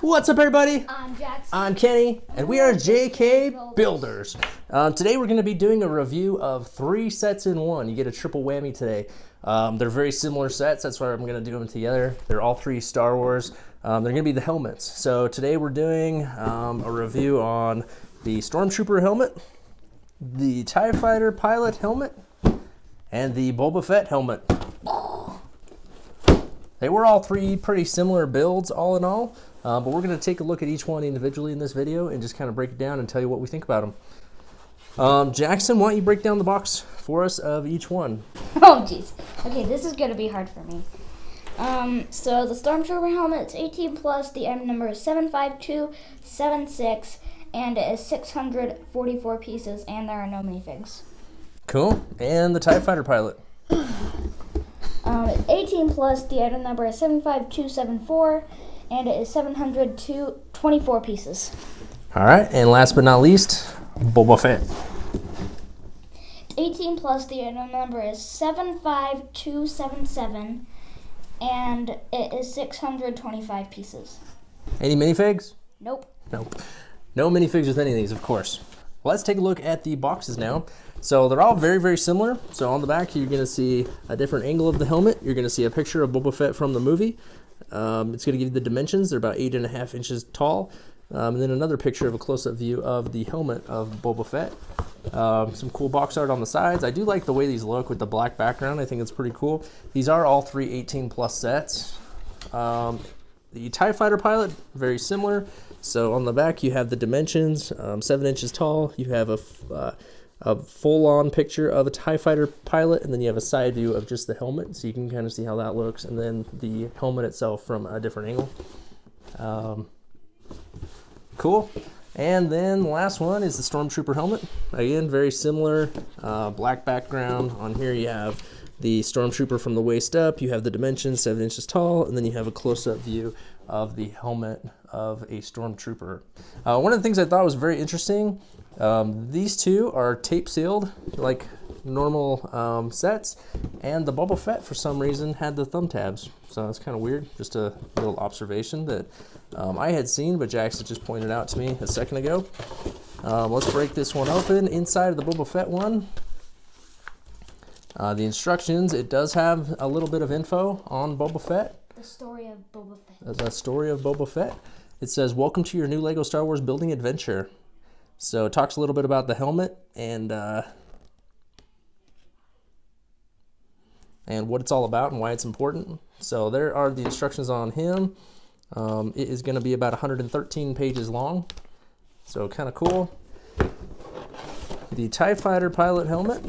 What's up, everybody? I'm Jackson. I'm Kenny, and we are JK Builders. Today we're going to be doing a review of 3 sets in one. You get a triple whammy today. They're very similar sets, that's why I'm going to do them together. They're all 3 Star Wars. They're going to be the helmets. So today we're doing a review on the Stormtrooper helmet, the TIE Fighter pilot helmet, and the Boba Fett helmet. They were all 3 pretty similar builds all in all, but we're going to take a look at each one individually in this video and just kind of break it down and tell you what we think about them. Jackson, why don't you break down the box for us of each one? Oh, jeez. Okay, this is going to be hard for me. So the Stormtrooper helmet is 18 plus, the item number is 75276, and it is 644 pieces, and there are no minifigs. Cool. And the TIE Fighter pilot? 18 plus, the item number is 75274, and it is 724 pieces. All right, and last but not least, Boba Fett. 18 plus, the item number is 75277, and it is 625 pieces. Any minifigs? Nope. Nope. No minifigs with any of these, of course. Well, let's take a look at the boxes now. So they're all very, very similar. So on the back, you're going to see a different angle of the helmet. You're going to see a picture of Boba Fett from the movie. It's going to give you the dimensions. They're about 8.5 inches tall. And then another picture of a close-up view of the helmet of Boba Fett. Some cool box art on the sides. I do like the way these look with the black background. I think it's pretty cool. These are all 3 18-plus sets. The TIE Fighter pilot, very similar. So on the back, you have the dimensions, 7 inches tall. You have a full-on picture of a TIE Fighter pilot, and then you have a side view of just the helmet, so you can kind of see how that looks, and then the helmet itself from a different angle. Cool. And then the last one is the Stormtrooper helmet. Again, very similar, black background. On here you have the Stormtrooper from the waist up. You have the dimensions, 7 inches tall, and then you have a close-up view of the helmet of a Stormtrooper. One of the things I thought was very interesting, these two are tape sealed like normal sets, and the Boba Fett for some reason had the thumb tabs, so that's kind of weird. Just a little observation that I had seen, but Jackson just pointed out to me a second ago. Let's break this one open. Inside of the Boba Fett one, the instructions, it does have a little bit of info on Boba Fett. The story of Boba Fett. The story of Boba Fett. It says, "Welcome to your new LEGO Star Wars building adventure." So it talks a little bit about the helmet and what it's all about and why it's important. So there are the instructions on him. It is going to be about 113 pages long. So kind of cool. The TIE Fighter pilot helmet.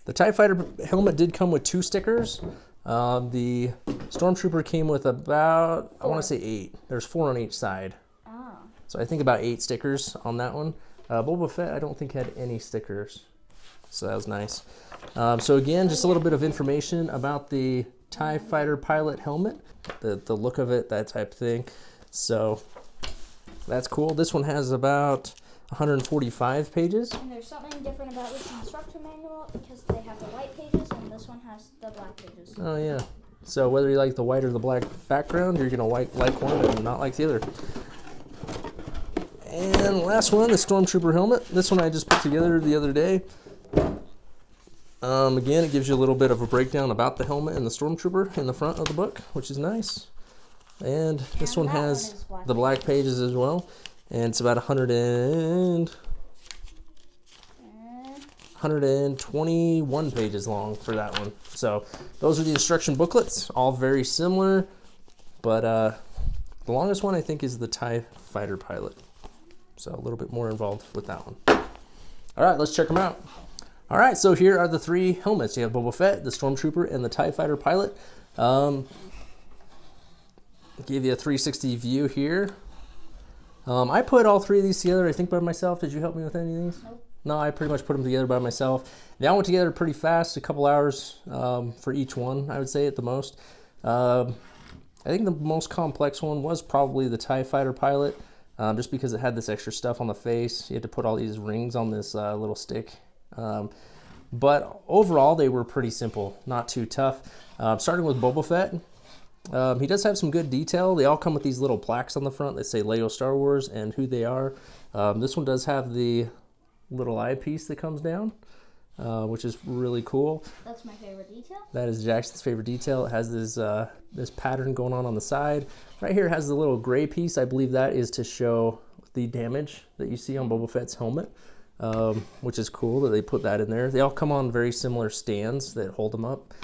The TIE Fighter helmet did come with 2 stickers. The Stormtrooper came with about, 4. I want to say 8. There's 4 on each side. Oh. So I think about 8 stickers on that one. Boba Fett, I don't think had any stickers. So that was nice. So again, just a little bit of information about the TIE Fighter pilot helmet. The look of it, that type of thing. So that's cool. This one has about 145 pages. And there's something different about this instruction manual because they have the white pages and this one has the black pages. Oh yeah. So whether you like the white or the black background, you're gonna like one and not like the other. And last one, the Stormtrooper helmet. This one I just put together the other day. Again, it gives you a little bit of a breakdown about the helmet and the Stormtrooper in the front of the book, which is nice. And this one has the black pages as well. And it's about 121 pages long for that one. So those are the instruction booklets, all very similar. But the longest one I think is the TIE Fighter pilot. So a little bit more involved with that one. All right, let's check them out. All right, so here are the 3 helmets. You have Boba Fett, the Stormtrooper, and the TIE Fighter pilot. Give you a 360 view here. I put all 3 of these together, I think, by myself. Did you help me with any of these? Nope. No, I pretty much put them together by myself. They all went together pretty fast, a couple hours for each one, I would say, at the most. I think the most complex one was probably the TIE Fighter pilot. just because it had this extra stuff on the face. You had to put all these rings on this little stick. But overall, they were pretty simple, not too tough. Starting with Boba Fett, he does have some good detail. They all come with these little plaques on the front that say Lego Star Wars and who they are. This one does have the little eyepiece that comes down, which is really cool. That's my favorite detail. That is Jackson's favorite detail. It has this pattern going on the side. Right here it has the little gray piece. I believe that is to show the damage that you see on Boba Fett's helmet, which is cool that they put that in there. They all come on very similar stands that hold them up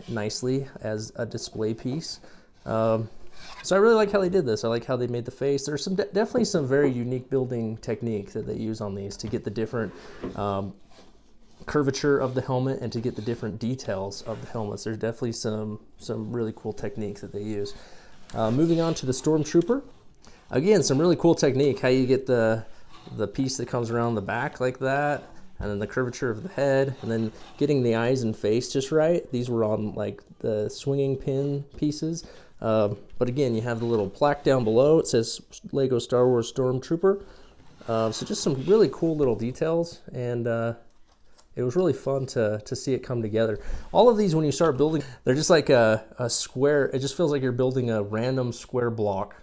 nicely as a display piece. So I really like how they did this. I like how they made the face. There's some definitely some very unique building technique that they use on these to get the different curvature of the helmet and to get the different details of the helmets. There's definitely some really cool techniques that they use. Moving on to the Stormtrooper. Again, some really cool technique, how you get the piece that comes around the back like that, and then the curvature of the head, and then getting the eyes and face just right. These were on like the swinging pin pieces. But again, you have the little plaque down below. It says Lego Star Wars Stormtrooper. So just some really cool little details, and it was really fun to see it come together. All of these, when you start building, they're just like a square. It just feels like you're building a random square block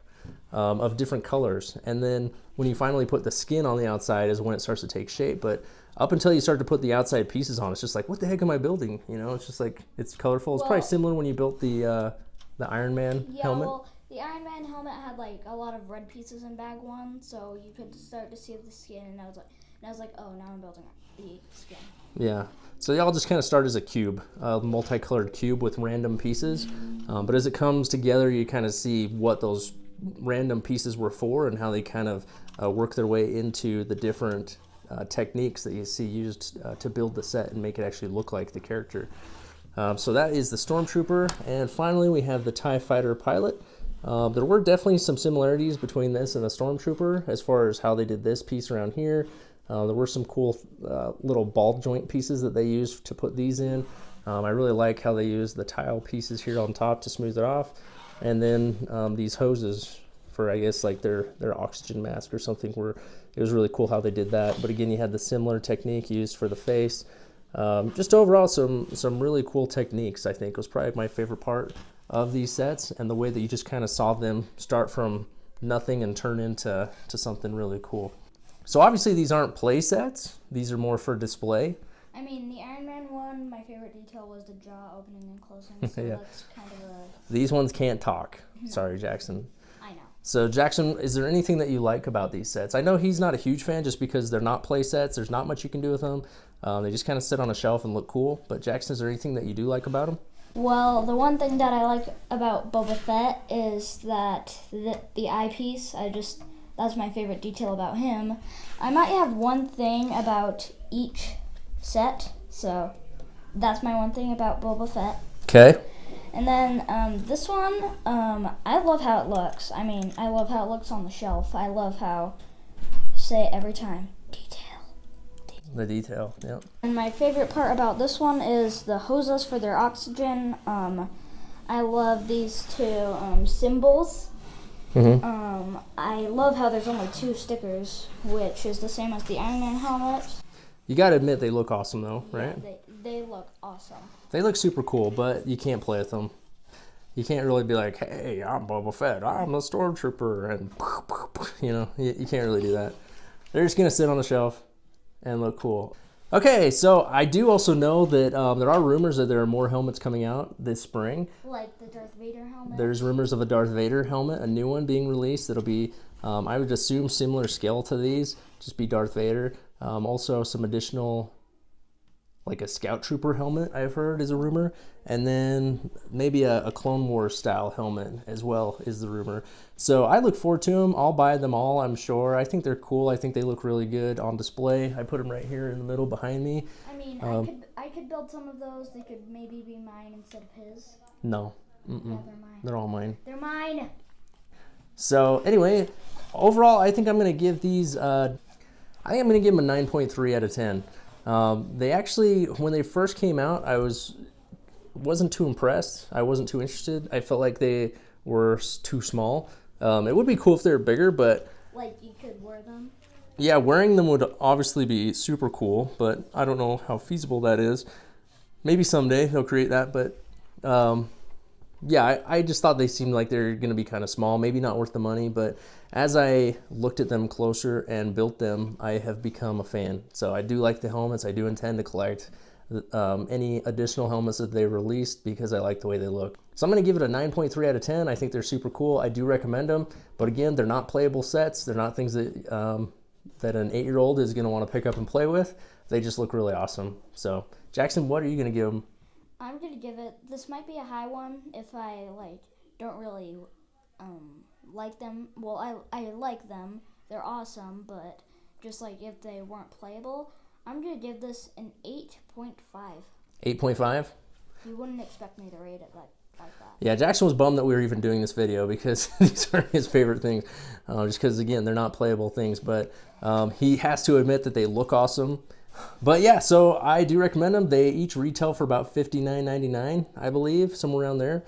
of different colors. And then when you finally put the skin on the outside is when it starts to take shape. But up until you start to put the outside pieces on, it's just like, what the heck am I building? You know, it's just like, it's colorful. It's probably similar when you built the Iron Man helmet. Well, the Iron Man helmet had like a lot of red pieces in bag one, so you could start to see the skin, and I was like, oh, now I'm building the skin. Yeah, so they all just kind of start as a cube, a multicolored cube with random pieces. But as it comes together, you kind of see what those random pieces were for and how they kind of work their way into the different techniques that you see used to build the set and make it actually look like the character. So that is the Stormtrooper. And finally, we have the TIE Fighter pilot. There were definitely some similarities between this and the Stormtrooper as far as how they did this piece around here. There were some cool little ball joint pieces that they used to put these in. I really like how they used the tile pieces here on top to smooth it off. And then these hoses for, I guess, like their oxygen mask or something, where it was really cool how they did that. But again, you had the similar technique used for the face. Just overall, some really cool techniques, I think, was probably my favorite part of these sets, and the way that you just kind of saw them start from nothing and turn into something really cool. So obviously these aren't play sets. These are more for display. I mean, the Iron Man one, my favorite detail was the jaw opening and closing, so Yeah. that's kind of a... These ones can't talk. Sorry, Jackson. I know. So Jackson, is there anything that you like about these sets? I know he's not a huge fan just because they're not play sets. There's not much you can do with them. They just kind of sit on a shelf and look cool. But Jackson, is there anything that you do like about them? Well, the one thing that I like about Boba Fett is that the eyepiece, that's my favorite detail about him. I might have one thing about each set, so that's my one thing about Boba Fett. Okay. And then this one, I love how it looks. I mean, I love how it looks on the shelf. I love how, say it every time, detail. The detail, yeah. And my favorite part about this one is the hoses for their oxygen. I love these two symbols. Mm-hmm. I love how there's only 2 stickers, which is the same as the Iron Man helmet. You gotta admit they look awesome though, right? Yeah, they look awesome. They look super cool, but you can't play with them. You can't really be like, hey, I'm Boba Fett, I'm a Stormtrooper, and you know, you can't really do that. They're just gonna sit on the shelf and look cool. Okay, so I do also know that there are rumors that there are more helmets coming out this spring. Like the Darth Vader helmet? There's rumors of a Darth Vader helmet, a new one being released. That'll be, I would assume, similar scale to these, just be Darth Vader. Also, some additional, like a Scout Trooper helmet, I've heard, is a rumor. And then maybe a Clone Wars style helmet as well is the rumor. So I look forward to them. I'll buy them all, I'm sure. I think they're cool. I think they look really good on display. I put them right here in the middle behind me. I mean, I could build some of those. They could maybe be mine instead of his. No. Yeah, they're mine. They're all mine. They're mine. So anyway, overall, I think I'm going to give these, I think I'm going to give them a 9.3 out of 10. They actually, when they first came out, I wasn't too impressed. I wasn't too interested. I felt like they were too small. It would be cool if they were bigger, but... Like, you could wear them? Yeah, wearing them would obviously be super cool, but I don't know how feasible that is. Maybe someday they'll create that, but yeah, I just thought they seemed like they're going to be kind of small, maybe not worth the money, but as I looked at them closer and built them, I have become a fan. So I do like the helmets. I do intend to collect any additional helmets that they released because I like the way they look. So I'm going to give it a 9.3 out of 10. I think they're super cool. I do recommend them, but again, they're not playable sets. They're not things that that an 8-year-old is going to want to pick up and play with. They just look really awesome. So Jackson, what are you going to give them? I'm gonna give it. This might be a high one if I don't really like them. Well, I like them. They're awesome, but just like if they weren't playable, I'm gonna give this an 8.5. 8.5? You wouldn't expect me to rate it like that. Yeah, Jackson was bummed that we were even doing this video because these are his favorite things. Just because, again, they're not playable things. But he has to admit that they look awesome. But yeah, so I do recommend them. They each retail for about $59.99, I believe, somewhere around there.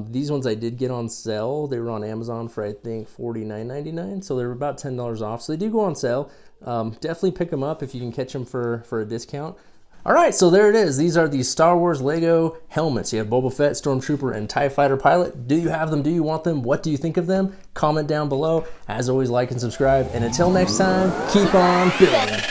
These ones I did get on sale. They were on Amazon for, I think, $49.99. So they were about $10 off. So they do go on sale. Definitely pick them up if you can catch them for a discount. All right, so there it is. These are the Star Wars Lego helmets. You have Boba Fett, Stormtrooper, and TIE Fighter Pilot. Do you have them? Do you want them? What do you think of them? Comment down below. As always, like and subscribe. And until next time, keep on building.